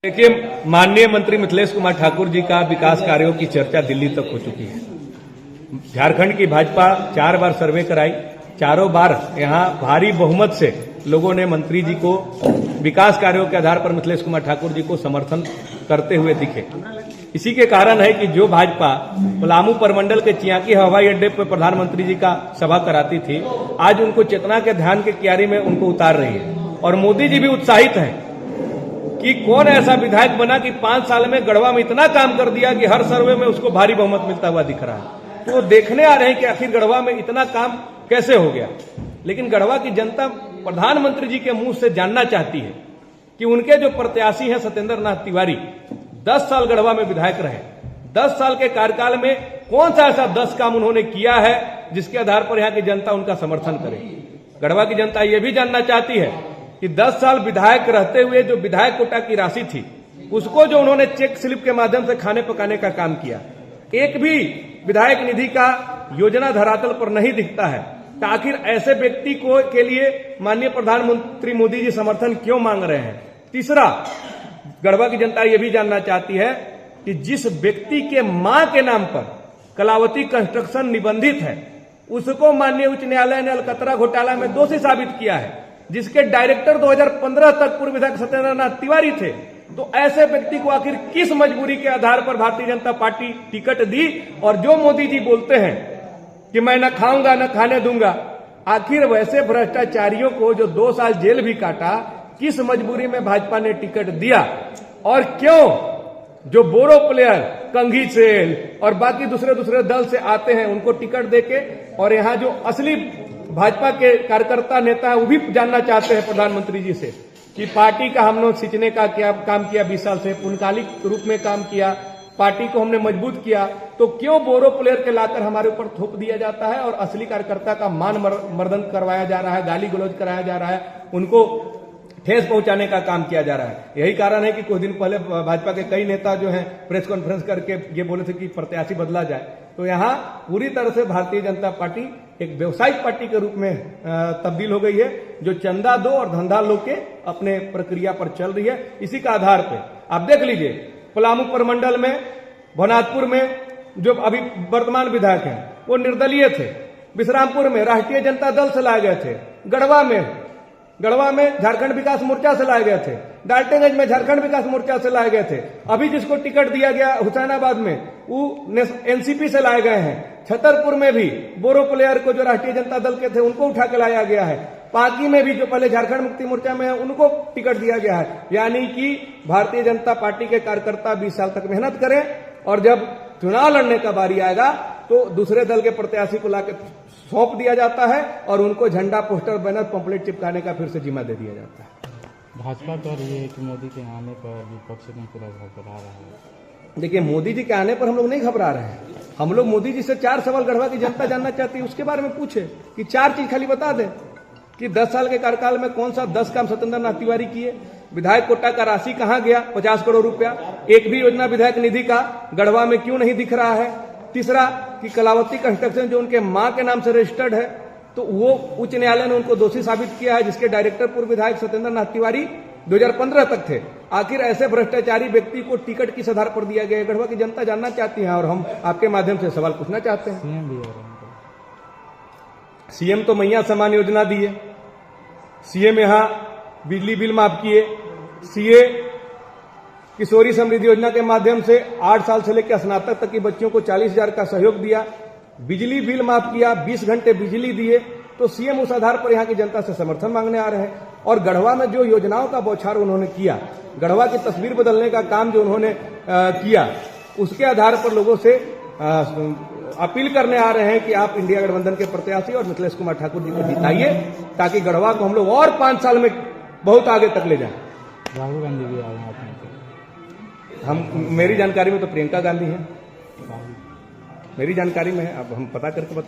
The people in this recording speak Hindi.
देखिए, माननीय मंत्री मिथिलेश कुमार ठाकुर जी का विकास कार्यों की चर्चा दिल्ली तक हो चुकी है। झारखंड की भाजपा 4 बार सर्वे कराई, चारों बार यहां भारी बहुमत से लोगों ने मंत्री जी को विकास कार्यों के आधार पर मिथिलेश कुमार ठाकुर जी को समर्थन करते हुए दिखे। इसी के कारण है कि जो भाजपा पलामू परमंडल के चियाकी हवाई अड्डे पर प्रधानमंत्री जी का सभा कराती थी, आज उनको चेतना के ध्यान के कियारी में उनको उतार रही है। और मोदी जी भी उत्साहित हैं कि कौन ऐसा विधायक बना कि 5 साल में गढ़वा में इतना काम कर दिया कि हर सर्वे में उसको भारी बहुमत मिलता हुआ दिख रहा है। तो वो देखने आ रहे हैं कि आखिर गढ़वा में इतना काम कैसे हो गया। लेकिन गढ़वा की जनता प्रधानमंत्री जी के मुंह से जानना चाहती है कि उनके जो प्रत्याशी हैं सत्येंद्र नाथ तिवारी 10 साल गढ़वा में विधायक रहे, 10 साल के कार्यकाल में कौन सा ऐसा 10 काम उन्होंने किया है जिसके आधार पर यहाँ की जनता उनका समर्थन करे। गढ़वा की जनता ये भी जानना चाहती है कि 10 साल विधायक रहते हुए जो विधायक कोटा की राशि थी उसको जो उन्होंने चेक स्लिप के माध्यम से खाने पकाने का काम किया, एक भी विधायक निधि का योजना धरातल पर नहीं दिखता है। तो आखिर ऐसे व्यक्ति को के लिए माननीय प्रधानमंत्री मोदी जी समर्थन क्यों मांग रहे हैं। तीसरा, गढ़वा की जनता यह भी जानना चाहती है कि जिस व्यक्ति के मां के नाम पर कलावती कंस्ट्रक्शन निबंधित है उसको माननीय उच्च न्यायालय ने अलकतरा घोटाला में दोषी साबित किया है, जिसके डायरेक्टर 2015 तक पूर्व विधायक सत्येंद्र नाथ तिवारी थे। तो ऐसे व्यक्ति को आखिर किस मजबूरी के आधार पर भारतीय जनता पार्टी टिकट दी। और जो मोदी जी बोलते हैं कि मैं न खाऊंगा न खाने दूंगा, आखिर वैसे भ्रष्टाचारियों को जो 2 साल जेल भी काटा, किस मजबूरी में भाजपा ने टिकट दिया। और क्यों जो बोरो प्लेयर कंघी सेल और बाकी दूसरे दल से आते हैं उनको टिकट देके, और यहाँ जो असली भाजपा के कार्यकर्ता नेता है वो भी जानना चाहते हैं प्रधानमंत्री जी से कि पार्टी का हम लोग सिंचने का क्या काम किया, 20 साल से पूर्णकालिक रूप में काम किया, पार्टी को हमने मजबूत किया, तो क्यों बोरो प्लेयर के लाकर हमारे ऊपर थोप दिया जाता है और असली कार्यकर्ता का मान मर्दन करवाया जा रहा है, गाली गलौज कराया जा रहा है, उनको ठेस पहुंचाने का काम किया जा रहा है। यही कारण है कि कुछ दिन पहले भाजपा के कई नेता जो हैं प्रेस कॉन्फ्रेंस करके ये बोले थे कि प्रत्याशी बदला जाए। तो यहाँ पूरी तरह से भारतीय जनता पार्टी एक व्यवसायिक पार्टी के रूप में तब्दील हो गई है, जो चंदा दो और धंधा लो के अपने प्रक्रिया पर चल रही है। इसी का आधार पर आप देख लीजिए, पलामू प्रमंडल में भनातपुर में जो अभी वर्तमान विधायक हैं वो निर्दलीय थे, विश्रामपुर में राष्ट्रीय जनता दल से लाए गए थे, गढ़वा में झारखंड विकास मोर्चा से लाए गए थे, डाल्टनगंज में झारखंड विकास मोर्चा से लाए गए थे, अभी जिसको टिकट दिया गया हुसैनाबाद में वो एनसीपी से लाए गए हैं, छतरपुर में भी बोरो प्लेयर को जो राष्ट्रीय जनता दल के थे उनको उठा के लाया गया है, पाकी में भी जो पहले झारखंड मुक्ति मोर्चा में है उनको टिकट दिया गया है। यानी कि भारतीय जनता पार्टी के कार्यकर्ता 20 साल तक मेहनत करें और जब चुनाव लड़ने का बारी आएगा तो दूसरे दल के प्रत्याशी को लाकर सौंप दिया जाता है और उनको झंडा, पोस्टर, बैनर, पंपलेट चिपकाने का फिर से जिम्मा दे दिया जाता है। भाजपा कह रही है कि मोदी के आने पर विपक्ष में पूरा घबरा रहा है। देखिए, मोदी जी के आने पर हम लोग नहीं घबरा रहे हैं। हम लोग मोदी जी से 4 सवाल गढ़वा की जनता जानना चाहती है, उसके बारे में पूछे कि 4 चीज खाली बता दें कि 10 साल के कार्यकाल में कौन सा 10 काम सत्येंद्र नाथ तिवारी किए, विधायक कोटा का राशि कहां गया 50 करोड़ रुपया, एक भी योजना विधायक निधि का गढ़वा में क्यों नहीं दिख रहा है। तीसरा कि कलावती कंस्ट्रक्शन जो उनके मां के नाम से रजिस्टर्ड है तो वो उच्च न्यायालय ने उनको दोषी साबित किया है, जिसके डायरेक्टर पूर्व विधायक सत्येंद्र नाथ तिवारी 2015 तक थे। आखिर ऐसे भ्रष्टाचारी व्यक्ति को टिकट किस आधार पर दिया गया, गढ़वा की जनता जानना चाहती है और हम आपके माध्यम से सवाल पूछना चाहते हैं। सीएम तो मैया सम्मान योजना दी है, सीएम यहां बिजली बिल माफ किए, सीए किशोरी समृद्धि योजना के माध्यम से 8 साल से लेकर स्नातक तक की बच्चियों को 40,000 का सहयोग दिया, बिजली बिल माफ किया, 20 घंटे बिजली दिए। तो सीएम उस आधार पर यहां की जनता से समर्थन मांगने आ रहे हैं। और गढ़वा में जो योजनाओं का बौछार उन्होंने किया, गढ़वा की तस्वीर बदलने का काम जो उन्होंने किया, उसके आधार पर लोगों से अपील करने आ रहे हैं कि आप इंडिया गठबंधन के प्रत्याशी और मिथिलेश कुमार ठाकुर जी को जिताइए, ताकि गढ़वा को हम लोग और 5 साल में बहुत आगे तक ले जाएं। राहुल गांधी भी आए हैं, मेरी जानकारी में तो प्रियंका गांधी है, मेरी जानकारी में है, अब हम पता करके बताएं।